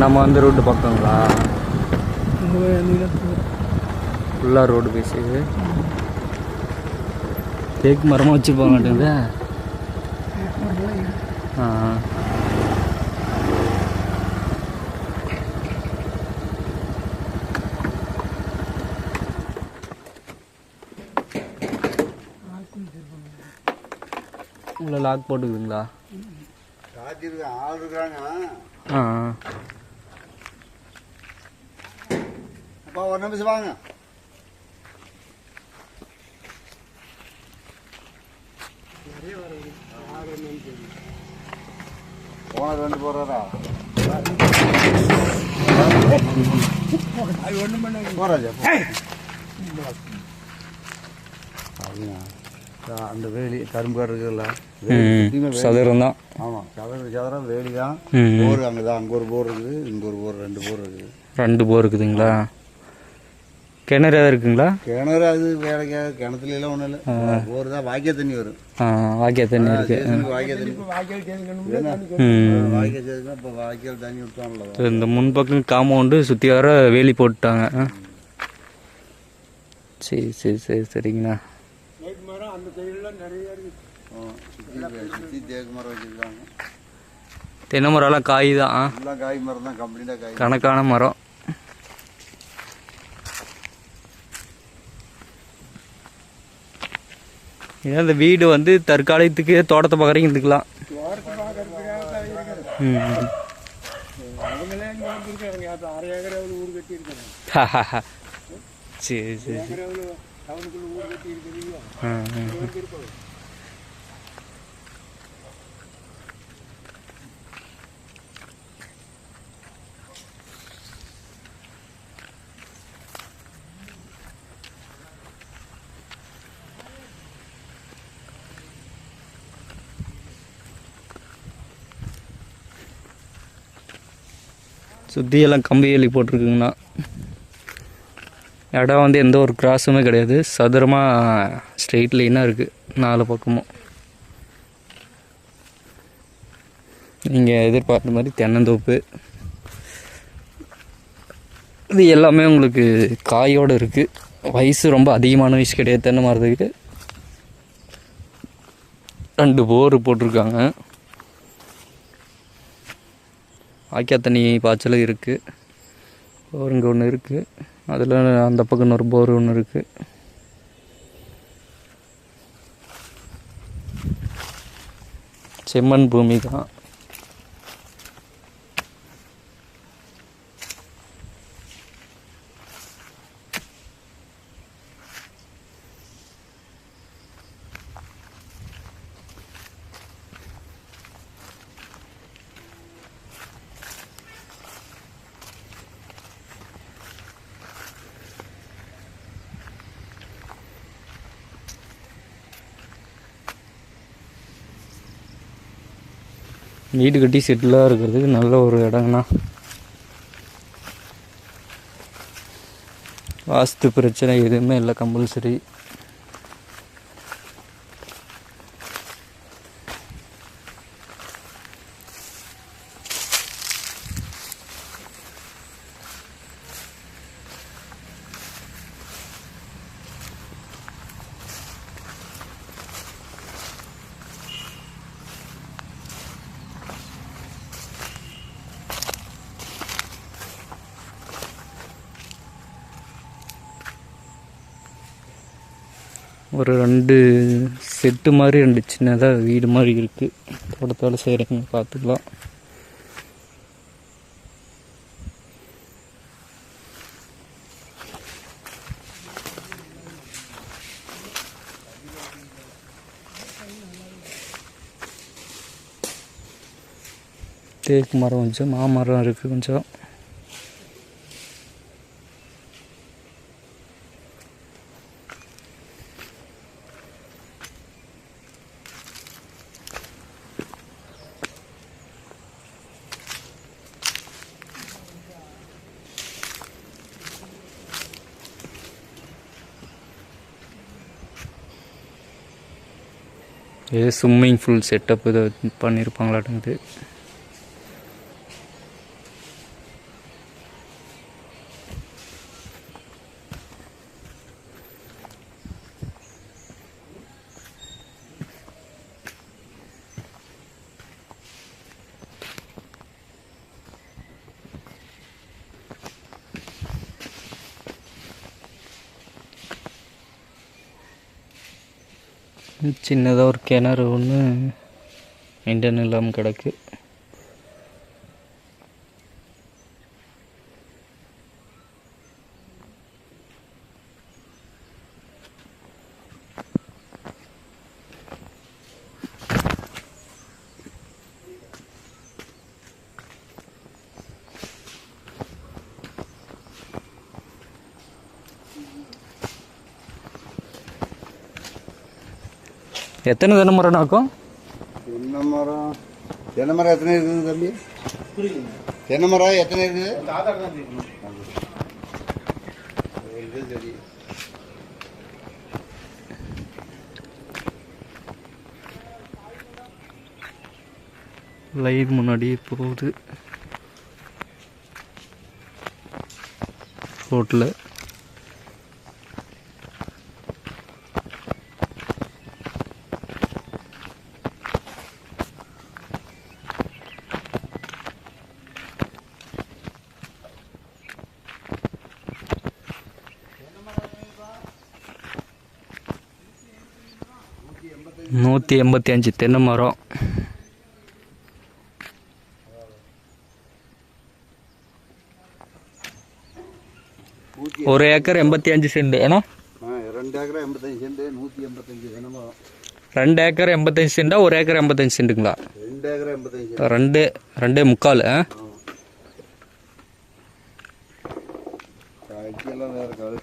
நம்ம வந்து ரோடு பக்கங்களா? ஃபுல்லாக ரோடு பேசுது. தேக்கு மரமாக வச்சுருப்பாங்க மாட்டேங்குது. உள்ள லாக் போட்டுக்குதுங்களா? ஆள் இருக்காங்க. அப்பா ஒரு நிமிஷம் வாங்க. போன 2 போறாரா? போறாஜா அந்த வேலி கரும்பு இருக்குல்ல, சதுரம் தான். ஆமாம், சதுரம் வேலி தான். போர் அங்கே தான். அங்கே ஒரு போர் இருக்குது, இங்கே ஒரு போர், 2 போர் இருக்குது. 2 போர் இருக்குதுங்களா? கிணறு எதாவது இருக்குங்களா? கிணறு அது வேலைக்காக கிணத்துல எல்லாம் ஒன்றும் இல்லை. போர் தான். வாய்க்கா தண்ணி வரும். வாய்க்கா தண்ணி இருக்கு. வாய்க்கா தண்ணி வாய்க்கா இப்போ வாய்க்கால் தண்ணி விட்டான்ல. இந்த முன்பக்கம் காம்பவுண்டு சுற்றி வர வேலி போட்டுட்டாங்க. சரி சரி சரி சரிங்கண்ணா. அந்த சைடுலாம் நிறைய சுற்றி தேக்கு மரம் வச்சுருக்காங்க. தென்னை மரம்லாம் காய் தான். எல்லாம் காய் மரம் தான். கம்ப்ளீட்டாக காய், கணக்கான மரம். ஏன்னா இந்த வீடு வந்து தற்காலிகத்துக்கு தோட்டத்தை பார்க்குறீங்க இருந்துக்கலாம். சரி சரி. சுற்றியெல்லாம் கம்பி வேலி போட்டிருக்குங்கண்ணா. இடம் வந்து எந்த ஒரு கிராஸுமே கிடையாது. சதுரமாக ஸ்ட்ரெயிட் லைனாக இருக்குது 4 பக்கமும். நீங்கள் எதிர்பார்த்த மாதிரி தென்னந்தோப்பு இது எல்லாமே உங்களுக்கு காயோடு இருக்குது. வயசு ரொம்ப அதிகமான வயசு கிடையாது. தென்னை மரத்துக்கு 2 போர் போட்டிருக்காங்க. வாய்க்கா தண்ணி பாய்ச்சலும் இருக்குது. போர் இங்கே ஒன்று இருக்குது. அதில் அந்த பக்கம் இன்னொரு போர் ஒன்று இருக்குது. செம்மண் பூமி தான். வீடு கட்டி செட்டிலாக இருக்கிறதுக்கு நல்ல ஒரு இடங்கண்ணா. வாஸ்து பிரச்சனை எதுவுமே இல்லை. கம்பல்சரி ஒரு 2 செட்டு மாதிரி 2 சின்னதாக வீடு மாதிரி இருக்குது. தோட்டத்தால் செய்கிறீங்க பார்த்துக்கலாம். தேக்கு மரம் கொஞ்சம், மாமரம் இருக்குது கொஞ்சம். இது ஸ்விம்மிங் ஃபுல் செட்டப் இதை பண்ணியிருப்பாங்களாட்டுங்குது. சின்னதாக ஒரு கிணறு ஒன்று மெயின்டைன் இல்லாமல் கிடக்கு. எத்தனை தென்னை மரம் ஆக்கும்? தென்னை மரம் எத்தனை இருக்குது தம்பி? தென்னை மரம் எத்தனை இருக்குது? சரி. லைட் முன்னாடியே போகுது ரோட்டில். நூற்றி 85 தென்னை மரம். ஒரு ஏக்கர் 85 சென்ட். ஏன்னா 2 ஏக்கர் 85 சென்ட் 185 தென்னை மரம். 2 ஏக்கர் 85 சென்டா? ஒரு ஏக்கர் 85 சென்ட்டுங்களா? 2 ஏக்கர் 85. 2.25. காய்ச்செல்லாம் வேறு காடு.